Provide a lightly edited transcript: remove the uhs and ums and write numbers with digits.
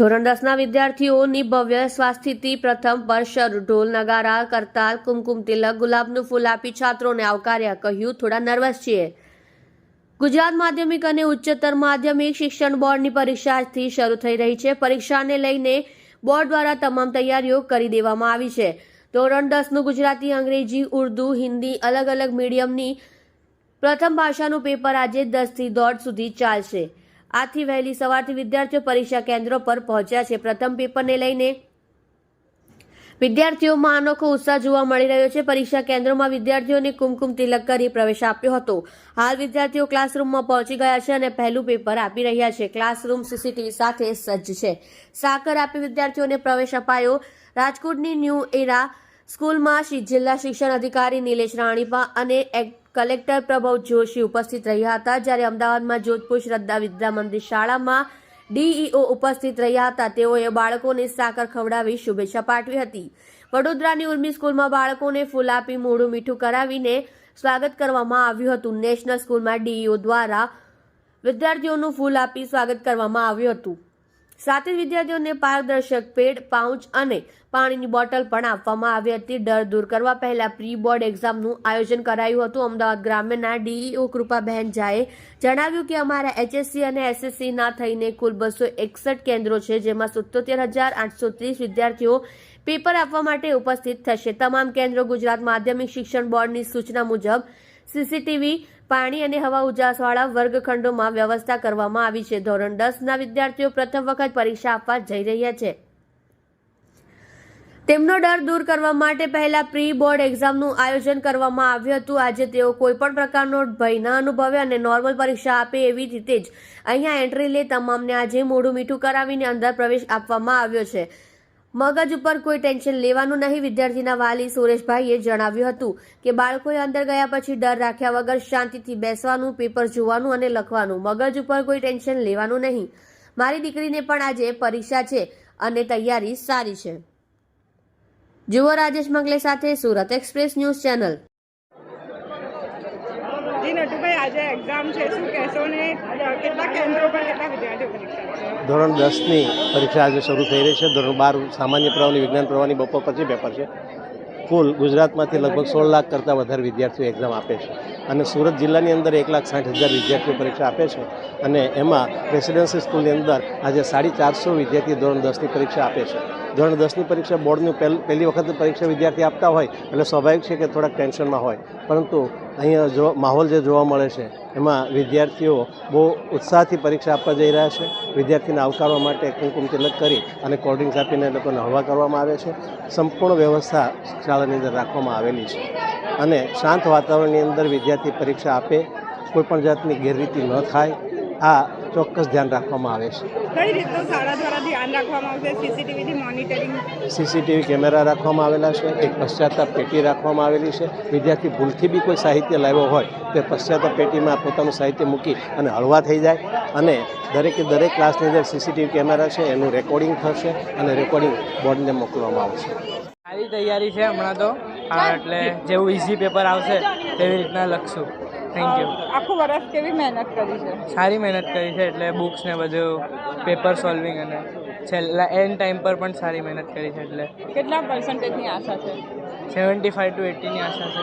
ધોરણ 10ના વિદ્યાર્થીઓની ભવ્ય સ્વાસ્થિતિ પ્રથમ પર શરૂ ઢોલ નગારા કરતાલ કુમકુમ તિલક ગુલાબનું ફૂલ આપી છાત્રોને આવકાર્યા. કહ્યું, થોડા નર્વસ છીએ. ગુજરાત માધ્યમિક અને ઉચ્ચતર માધ્યમિક શિક્ષણ બોર્ડની પરીક્ષા આજથી શરૂ થઈ રહી છે. પરીક્ષાને લઈને બોર્ડ દ્વારા તમામ તૈયારીઓ કરી દેવામાં આવી છે. ધોરણ 10નું ગુજરાતી, અંગ્રેજી, ઉર્દુ, હિન્દી અલગ અલગ મીડિયમની પ્રથમ ભાષાનું પેપર આજે 10 થી 1:30 સુધી ચાલશે. આથી વહેલી સવારથી વિદ્યાર્થીઓ પરીક્ષા કેન્દ્રો પર પહોંચ્યા છે. પ્રથમ પેપરને લઈને વિદ્યાર્થીઓમાં અનોખો ઉત્સાહ જોવા મળી રહ્યો છે. પરીક્ષા કેન્દ્રોમાં વિદ્યાર્થીઓને કુમકુમ તિલક કરી પ્રવેશ આપ્યો હતો. હાલ વિદ્યાર્થીઓ ક્લાસરૂમમાં પહોંચી ગયા છે અને પહેલું પેપર આપી રહ્યા છે. ક્લાસરૂમ સીસીટીવી સાથે સજ્જ છે. સાકર આપી વિદ્યાર્થીઓને પ્રવેશ અપાયો. રાજકોટની ન્યૂ એરા સ્કૂલમાં જિલ્લા શિક્ષણ અધિકારી નિલેશ રાણીપા અને કલેક્ટર પ્રભવ જોશી ઉપસ્થિત રહ્યા હતા. જ્યારે અમદાવાદમાં જોધપુર શ્રદ્ધા વિદ્યા મંદિર શાળામાં ડીઈઓ ઉપસ્થિત રહ્યા હતા. તેઓએ બાળકોને સાકર ખવડાવી શુભેચ્છા પાઠવી હતી. વડોદરાની ઉર્મી સ્કૂલમાં બાળકોને ફૂલ આપી મોઢું મીઠું કરાવીને સ્વાગત કરવામાં આવ્યું હતું. નેશનલ સ્કૂલમાં ડીઈઓ દ્વારા વિદ્યાર્થીઓનું ફૂલ આપી સ્વાગત કરવામાં આવ્યું હતું. સાથે જ વિદ્યાર્થીઓને પારદર્શક પેડ, પાઉચ અને પાણીની બોટલ પણ આપવામાં આવી હતી. ડર દૂર કરવા પહેલા પ્રી બોર્ડ એક્ઝામનું આયોજન કરાયું હતું. અમદાવાદ ગ્રામ્યના ડીઈઓ કૃપાબહેન ઝાએ જણાવ્યું કે અમારા એચએસસી અને એસએસસીના થઈને કુલ 261 કેન્દ્રો છે, જેમાં 77,830 વિદ્યાર્થીઓ પેપર આપવા માટે ઉપસ્થિત થશે. તમામ કેન્દ્રો ગુજરાત માધ્યમિક શિક્ષણ બોર્ડની સૂચના મુજબ સીસીટીવી, પાણી અને હવા ઉજાસવાળા વર્ગખંડોમાં વ્યવસ્થા કરવામાં આવી છે. ધોરણ 10ના વિદ્યાર્થીઓ પ્રથમ વખત પરીક્ષા આપવા જઈ રહ્યા છે. તેમનો ડર દૂર કરવા માટે પહેલા પ્રી બોર્ડ એક્ઝામનું આયોજન કરવામાં આવ્યું હતું. આજે તેઓ કોઈપણ પ્રકારનો ભય ન અનુભવે અને નોર્મલ પરીક્ષા આપે એવી રીતે જ અહીંયા એન્ટ્રી લે તમામને આજે મોઢું મીઠું કરાવીને અંદર પ્રવેશ આપવામાં આવ્યો છે. મગજ ઉપર કોઈ ટેન્શન લેવાનું નહીં. વિદ્યાર્થીના વાલી સુરેશભાઈએ જણાવ્યું હતું કે બાળકોએ અંદર ગયા પછી ડર રાખ્યા વગર શાંતિથી બેસવાનું, પેપર જોવાનું અને લખવાનું. મગજ ઉપર કોઈ ટેન્શન લેવાનું નહીં. મારી દીકરીને પણ આજે પરીક્ષા છે અને તૈયારી સારી છે. જુઓ રાજેશ મંગલે સાથે સુરત એક્સપ્રેસ ન્યૂઝ ચેનલ. જી નટુભાઈ, આજે એક્ઝામ છે, શું કહેશો ને કેટલા કેન્દ્રો પર કેટલા વિદ્યાર્થીઓ પરીક્ષા છે? ધોરણ 10ની પરીક્ષા આજે શરૂ થઈ રહી છે. ધોરણ 12 સામાન્ય પ્રવાહની, વિજ્ઞાન પ્રવાહની બપોર પછી પેપર છે. કુલ ગુજરાતમાંથી લગભગ 16 લાખ કરતાં વધારે વિદ્યાર્થીઓ એક્ઝામ આપે છે અને સુરત જિલ્લાની અંદર 1,60,000 વિદ્યાર્થીઓ પરીક્ષા આપે છે અને એમાં રેસિડેન્સી સ્કૂલની અંદર આજે 450 વિદ્યાર્થીઓ ધોરણ 10ની પરીક્ષા આપે છે. ધોરણ 10ની પરીક્ષા બોર્ડની પહેલી વખત પરીક્ષા વિદ્યાર્થી આપતા હોય એટલે સ્વાભાવિક છે કે થોડાક ટેન્શનમાં હોય, પરંતુ અહીંયા માહોલ જે જોવા મળે છે એમાં વિદ્યાર્થીઓ બહુ ઉત્સાહથી પરીક્ષા આપવા જઈ રહ્યા છે. વિદ્યાર્થીને આવકારવા માટે કુમકુમ તિલક કરી અને કોલ્ડ ડ્રિંક્સ આપીને એ લોકોને હળવા કરવામાં આવે છે. સંપૂર્ણ વ્યવસ્થા શાળાની અંદર રાખવામાં આવેલી છે અને શાંત વાતાવરણની અંદર વિદ્યાર્થી પરીક્ષા આપે, કોઈપણ જાતની ગેરરીતિ ન થાય, આ ચોક્કસ ધ્યાન રાખવામાં આવે છે. કઈ રીતનું શાળા દ્વારા ધ્યાન રાખવામાં આવશે? સીસીટીવીથી મોનિટરિંગ, સીસીટીવી કેમેરા રાખવામાં આવેલા છે. એક પશ્ચાતાપ પેટી રાખવામાં આવેલી છે. વિદ્યાર્થી ભૂલથી બી કોઈ સાહિત્ય લાવ્યો હોય તો પશ્ચાતાપ પેટીમાં પોતાનું સાહિત્ય મૂકી અને હળવા થઈ જાય અને દરેક ક્લાસની અંદર સીસીટીવી કેમેરા છે, એનું રેકોર્ડિંગ થશે અને રેકોર્ડિંગ બોર્ડને મોકલવામાં આવશે. સારી તૈયારી છે હમણાં તો, એટલે જેવું ઇઝી પેપર આવશે તેવી રીતના લખશું. Thank you. આખું વર્ષ કેવી મહેનત કરી છે? સારી મહેનત કરી છે, એટલે બુક્સ ને બધું, પેપર સોલ્વિંગ અને છેલ્લા એન્ડ ટાઈમ પર પણ સારી મહેનત કરી છે. એટલે કેટલા પર્સન્ટેજની આશા છે? 75 to 80ની આશા છે.